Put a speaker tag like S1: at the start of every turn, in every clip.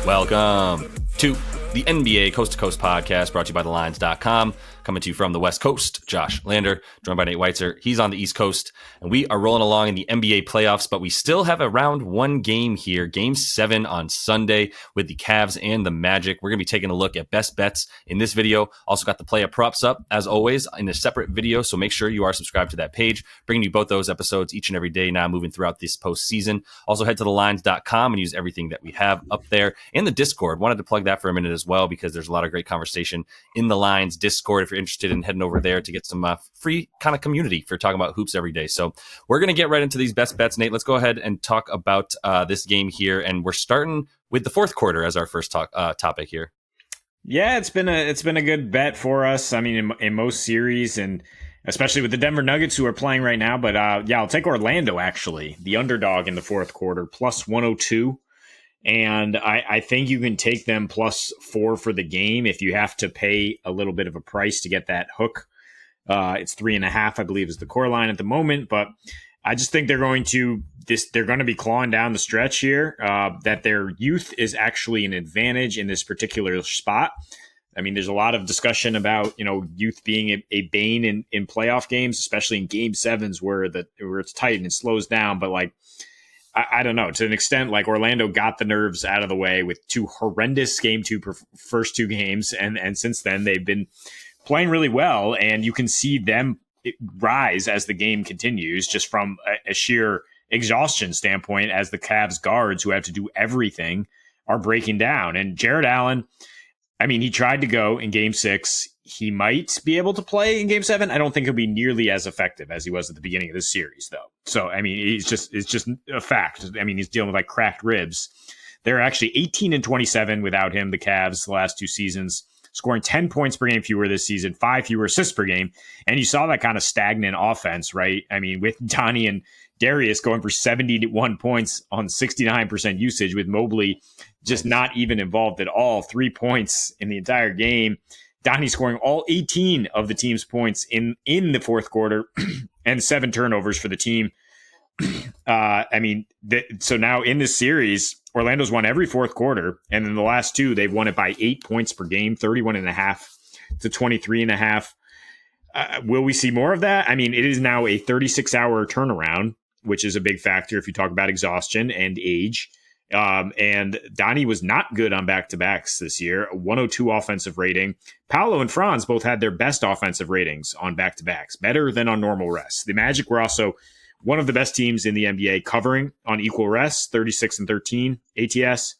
S1: Welcome to the NBA Coast to Coast podcast brought to you by thelines.com. Coming to you from the West Coast, Josh Lander, joined by Nate Weitzer. He's on the East Coast, and we are rolling along in the NBA playoffs, but we still have a round one game here, Game 7 on Sunday with the Cavs and the Magic. We're going to be taking a look at best bets in this video. Also got the player props up, as always, in a separate video, so make sure you are subscribed to that page, bringing you both those episodes each and every day now moving throughout this postseason. Also head to thelines.com and use everything that we have up there. And the Discord, wanted to plug that for a minute as well, because there's a lot of great conversation in the Lines Discord if you're interested in heading over there to get some free kind of community for talking about hoops every day. So we're going to get right into these best bets. Nate, let's go ahead and talk about this game here. And we're starting with the fourth quarter as our first topic here.
S2: Yeah, it's been a good bet for us. I mean, in most series, and especially with the Denver Nuggets who are playing right now. But I'll take Orlando, actually, the underdog in the fourth quarter, plus 102. And I think you can take them plus 4 for the game if you have to pay a little bit of a price to get that hook. It's 3.5, I believe, is the core line at the moment. But I just think they're going to be clawing down the stretch here. That their youth is actually an advantage in this particular spot. I mean, there's a lot of discussion about youth being a bane in playoff games, especially in Game 7s where it's tight and it slows down. But I don't know, to an extent, Orlando got the nerves out of the way with two horrendous first two games. And since then, they've been playing really well. And you can see them rise as the game continues, just from a sheer exhaustion standpoint, as the Cavs guards who have to do everything are breaking down. And Jared Allen, I mean, he tried to go in Game 6. He might be able to play in Game 7. I don't think he'll be nearly as effective as he was at the beginning of this series, though. So, I mean, it's just a fact. I mean, he's dealing with cracked ribs. They're actually 18-27 without him, the Cavs, the last two seasons, scoring 10 points per game fewer this season, 5 fewer assists per game. And you saw that kind of stagnant offense, right? I mean, with Donnie and Darius going for 71 points on 69% usage, with Mobley just not even involved at all, 3 points in the entire game. Donnie scoring all 18 of the team's points in the fourth quarter and 7 turnovers for the team. So now in this series, Orlando's won every fourth quarter. And in the last two, they've won it by 8 points per game, 31.5 to 23.5. Will we see more of that? I mean, it is now a 36-hour turnaround, which is a big factor if you talk about exhaustion and age. And Donnie was not good on back-to-backs this year, a 102 offensive rating. Paolo and Franz both had their best offensive ratings on back-to-backs, better than on normal rest. The Magic were also one of the best teams in the NBA covering on equal rest, 36-13 ATS.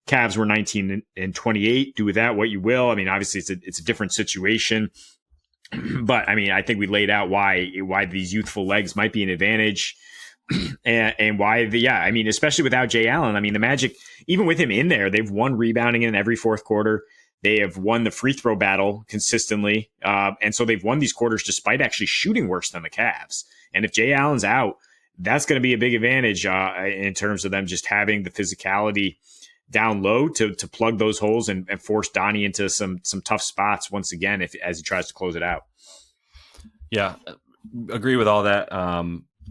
S2: Cavs were 19-28. Do with that what you will. I mean, obviously it's a different situation. But, I mean, I think we laid out why these youthful legs might be an advantage. And why especially without Jay Allen. I mean, the Magic, even with him in there, they've won rebounding in every fourth quarter. They have won the free throw battle consistently. And so they've won these quarters despite actually shooting worse than the Cavs. And if Jay Allen's out, that's going to be a big advantage in terms of them just having the physicality down low to plug those holes and force Donnie into some tough spots once again as he tries to close it out. Yeah,
S1: agree with all that.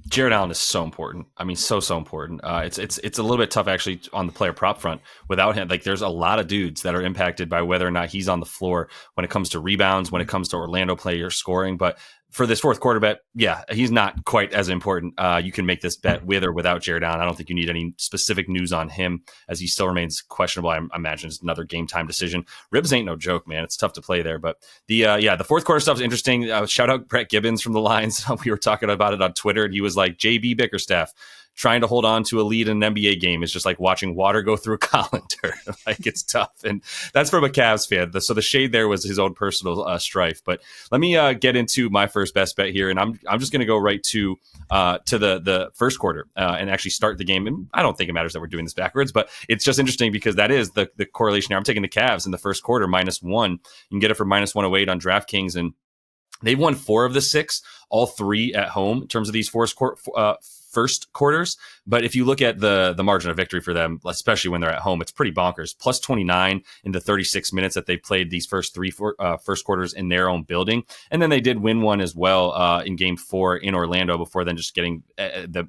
S1: Jared Allen is so important. I mean, so important. It's a little bit tough actually on the player prop front without him. There's a lot of dudes that are impacted by whether or not he's on the floor when it comes to rebounds, when it comes to Orlando player scoring. But for this fourth quarter bet, yeah, he's not quite as important. You can make this bet with or without Jared Allen. I don't think you need any specific news on him, as he still remains questionable. I imagine it's another game time decision. Ribs ain't no joke, man. It's tough to play there. But the fourth quarter stuff is interesting. Shout out Brett Gibbons from the Lines. We were talking about it on Twitter, and he was like, JB Bickerstaff trying to hold on to a lead in an NBA game is just like watching water go through a colander. It's tough. And that's from a Cavs fan. So the shade there was his own personal strife. But let me get into my first best bet here. And I'm just going to go right to the first quarter and actually start the game. And I don't think it matters that we're doing this backwards, but it's just interesting because that is the correlation here. I'm taking the Cavs in the first quarter, -1. You can get it for -108 on DraftKings. And they've won 4 of the 6, all 3 at home in terms of these first quarters. But if you look at the margin of victory for them, especially when they're at home, it's pretty bonkers. Plus 29 in the 36 minutes that they played these first first quarters in their own building. And then they did win one as well in game 4 in Orlando before then just getting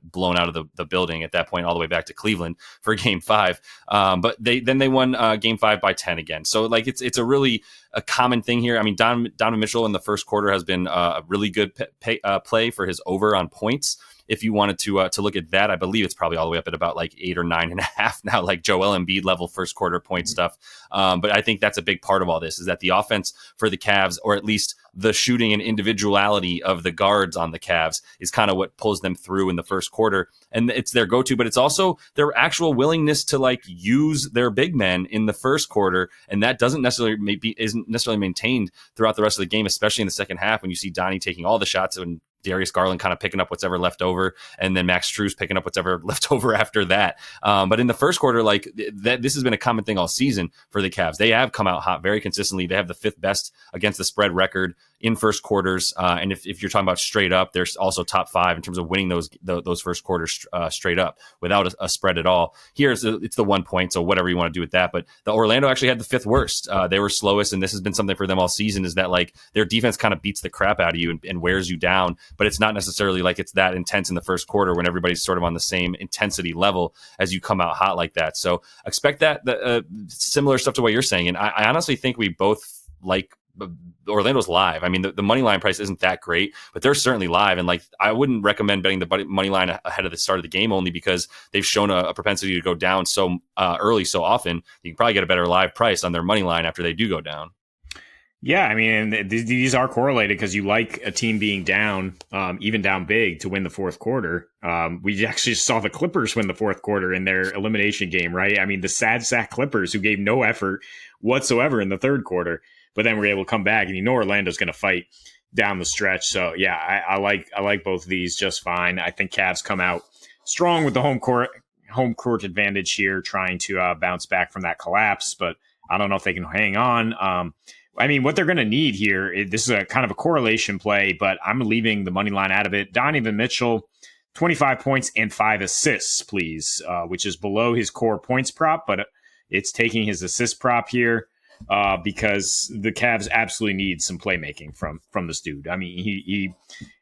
S1: blown out of the building at that point all the way back to Cleveland for game 5. But they won game 5 by 10 again. So like it's a really a common thing here. I mean, Donovan Mitchell in the first quarter has been a really good play for his over on points. If you wanted to look at that, I believe it's probably all the way up at about like 8 or 9.5 now, like Joel Embiid level first quarter point stuff. But I think that's a big part of all this is that the offense for the Cavs, or at least the shooting and individuality of the guards on the Cavs, is kind of what pulls them through in the first quarter. And it's their go-to, but it's also their actual willingness to like use their big men in the first quarter. And that isn't necessarily maintained throughout the rest of the game, especially in the second half when you see Donnie taking all the shots and Darius Garland kind of picking up what's ever left over, and then Max Strus picking up what's ever left over after that. But in the first quarter, like this has been a common thing all season for the Cavs. They have come out hot very consistently. They have the 5th best against the spread record in first quarters. And if you're talking about straight up, there's also top 5 in terms of winning those first quarters straight up without a spread at all. Here it's the 1 point, so whatever you want to do with that. But the Orlando actually had the 5th worst. They were slowest, and this has been something for them all season, is that like their defense kind of beats the crap out of you and wears you down. But it's not necessarily like it's that intense in the first quarter when everybody's sort of on the same intensity level as you come out hot like that. So expect that similar stuff to what you're saying. And I honestly think we both like Orlando's live. I mean, the money line price isn't that great, but they're certainly live. And like, I wouldn't recommend betting the money line ahead of the start of the game, only because they've shown a propensity to go down so early so often. You can probably get a better live price on their money line after they do go down.
S2: Yeah, I mean, these are correlated because you like a team being down, even down big, to win the fourth quarter. We actually saw the Clippers win the fourth quarter in their elimination game, right? I mean, the sad sack Clippers, who gave no effort whatsoever in the third quarter, but then were able to come back, and Orlando's going to fight down the stretch. So yeah, I like both of these just fine. I think Cavs come out strong with the home court advantage here, trying to bounce back from that collapse, but I don't know if they can hang on. I mean, what they're going to need here, this is a kind of a correlation play, but I'm leaving the money line out of it. Donovan Mitchell, 25 points and 5 assists, please, which is below his core points prop, but it's taking his assist prop here because the Cavs absolutely need some playmaking from this dude. I mean, he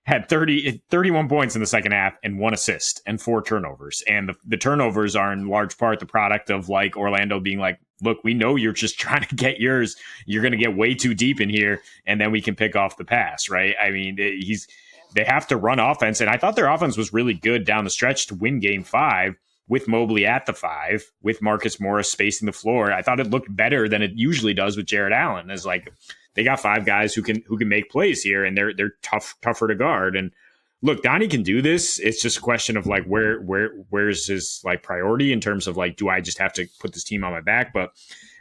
S2: had 31 points in the second half and 1 assist and 4 turnovers. And the turnovers are in large part the product of like Orlando being like, look, we know you're just trying to get yours. You're going to get way too deep in here, and then we can pick off the pass, right? I mean, they have to run offense, and I thought their offense was really good down the stretch to win Game 5 with Mobley at the 5, with Marcus Morris spacing the floor. I thought it looked better than it usually does with Jared Allen. It's like they got 5 guys who can make plays here, and they're tougher to guard. And look, Donnie can do this. It's just a question of like where's his like priority in terms of like, do I just have to put this team on my back? But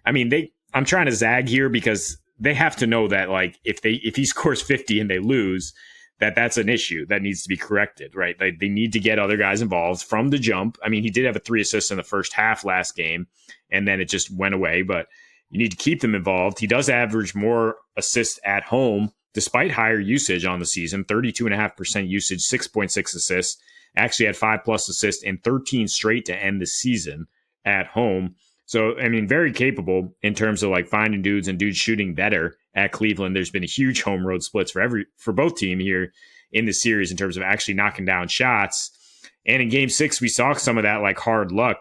S2: I mean, I'm trying to zag here because they have to know that like if he scores 50 and they lose, that's an issue that needs to be corrected, right? They need to get other guys involved from the jump. I mean, he did have 3 assists in the first half last game, and then it just went away. But you need to keep them involved. He does average more assists at home, despite higher usage on the season, 32.5% usage, 6.6 assists, actually had 5+ assists and 13 straight to end the season at home. So, I mean, very capable in terms of like finding dudes and dudes shooting better at Cleveland. There's been a huge home road splits for both teams here in the series in terms of actually knocking down shots. And in Game 6, we saw some of that like hard luck.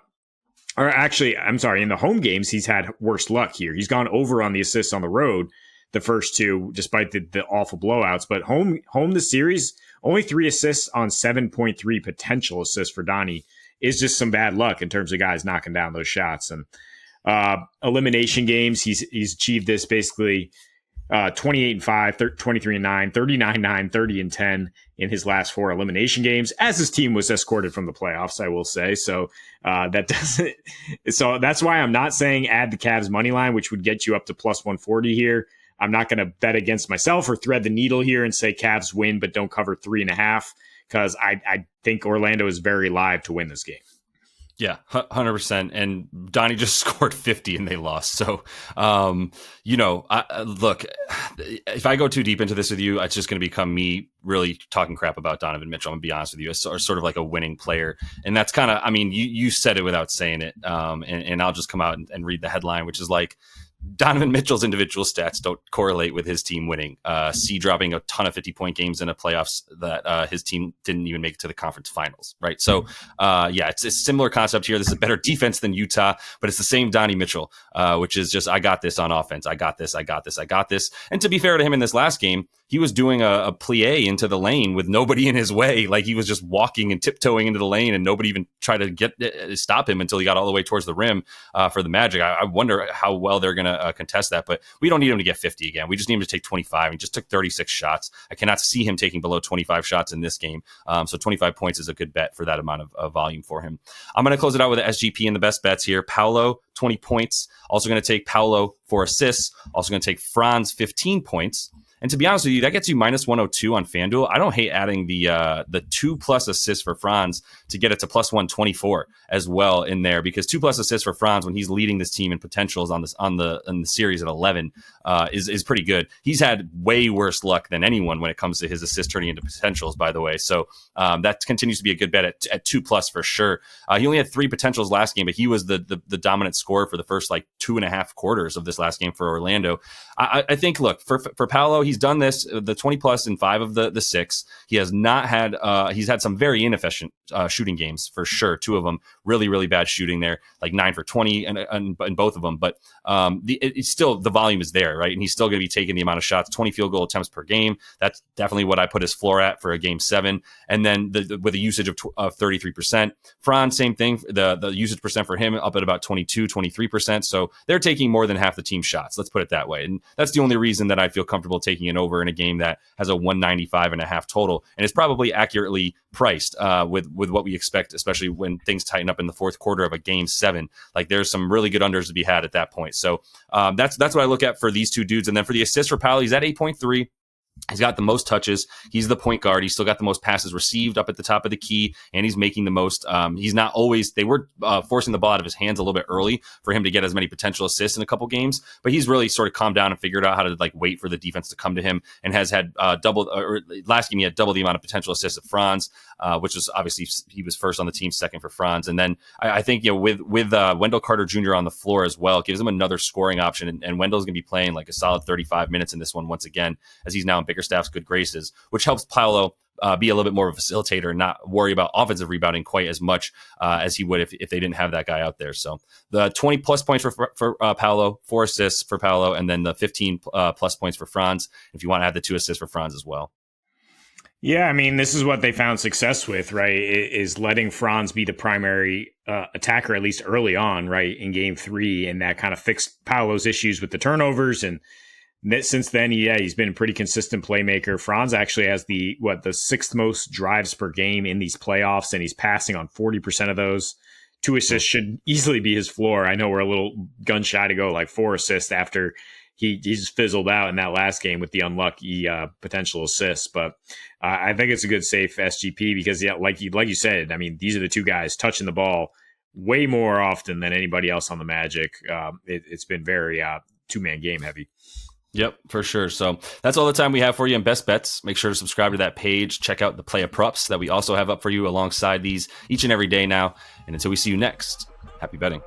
S2: Or actually, I'm sorry, in the home games, he's had worse luck here. He's gone over on the assists on the road the first 2, despite the awful blowouts. But home this series, only 3 assists on 7.3 potential assists for Donnie is just some bad luck in terms of guys knocking down those shots. And elimination games, he's achieved this basically 28-5, 23-9, 39-9, 30-10 in his last 4 elimination games, as his team was escorted from the playoffs, I will say. So so that's why I'm not saying add the Cavs money line, which would get you up to plus 140 here. I'm not going to bet against myself or thread the needle here and say Cavs win, but don't cover 3.5, because I think Orlando is very live to win this game.
S1: Yeah, 100%. And Donnie just scored 50 and they lost. So, look, if I go too deep into this with you, it's just going to become me really talking crap about Donovan Mitchell. I'm going to be honest with you, as sort of like a winning player. And that's kind of, I mean, you said it without saying it. And I'll just come out and read the headline, which is like, Donovan Mitchell's individual stats don't correlate with his team winning. C dropping a ton of 50-point games in the playoffs that his team didn't even make it to the conference finals, right? So, it's a similar concept here. This is a better defense than Utah, but it's the same Donnie Mitchell, which is just, I got this on offense. I got this. And to be fair to him in this last game, he was doing a plie into the lane with nobody in his way. Like he was just walking and tiptoeing into the lane and nobody even tried to stop him until he got all the way towards the rim for the Magic. I wonder how well they're going to contest that, but we don't need him to get 50 again. We just need him to take 25. He just took 36 shots. I cannot see him taking below 25 shots in this game. So 25 points is a good bet for that amount of volume for him. I'm going to close it out with the SGP and the best bets here. Paolo, 20 points. Also going to take Paolo 4 assists. Also going to take Franz 15 points. And to be honest with you, that gets you minus 102 on FanDuel. I don't hate adding the 2+ assists for Franz to get it to plus 124 as well in there, because 2+ assists for Franz when he's leading this team in potentials on the series at 11 is pretty good. He's had way worse luck than anyone when it comes to his assists turning into potentials, by the way. So that continues to be a good bet at 2+ for sure. He only had 3 potentials last game, but he was the dominant scorer for the first like 2.5 quarters of this last game for Orlando. I think, look, for Paolo, he's done this, the 20+ in 5 of the 6. He has not had, he's had some very inefficient shooting games for sure. 2 of them really, really bad shooting there, like 9 for 20 and both of them. But it's still, the volume is there, right? And he's still going to be taking the amount of shots, 20 field goal attempts per game. That's definitely what I put his floor at for a game 7. And then with a usage of 33%. Franz, same thing. The usage percent for him up at about 23%. So they're taking more than half the team's shots. Let's put it that way. And that's the only reason that I feel comfortable taking an over in a game that has a 195.5 total. And it's probably accurately priced with what we expect, especially when things tighten up in the fourth quarter of a game 7. Like there's some really good unders to be had at that point. So that's what I look at for these two dudes. And then for the assists for Powell, he's at 8.3. He's got the most touches. He's the point guard. He's still got the most passes received up at the top of the key, and he's making the most. He's not always. They were forcing the ball out of his hands a little bit early for him to get as many potential assists in a couple games. But he's really sort of calmed down and figured out how to like wait for the defense to come to him, and has had double. Or last game he had double the amount of potential assists of Franz, which was obviously he was first on the team, second for Franz. And then I think with Wendell Carter Jr. on the floor as well, gives him another scoring option. And Wendell's going to be playing like a solid 35 minutes in this one once again, as he's now in Bickerstaff's good graces, which helps Paolo be a little bit more of a facilitator and not worry about offensive rebounding quite as much as he would if they didn't have that guy out there. So the 20+ points for Paolo, 4 assists for Paolo, and then the 15+ points for Franz, if you want to add the 2 assists for Franz as well.
S2: Yeah, I mean, this is what they found success with, right? Is letting Franz be the primary attacker, at least early on, right, in game 3, and that kind of fixed Paolo's issues with the turnovers. And since then, he's been a pretty consistent playmaker. Franz actually has the 6th most drives per game in these playoffs, and he's passing on 40% of those. 2 assists should easily be his floor. I know we're a little gun shy to go like 4 assists after he just fizzled out in that last game with the unlucky potential assists. But I think it's a good safe SGP because, like you said, I mean, these are the 2 guys touching the ball way more often than anybody else on the Magic. It's been very 2-man game heavy.
S1: Yep, for sure. So that's all the time we have for you in Best Bets. Make sure to subscribe to that page. Check out the Playa Props that we also have up for you alongside these each and every day now. And until we see you next, happy betting.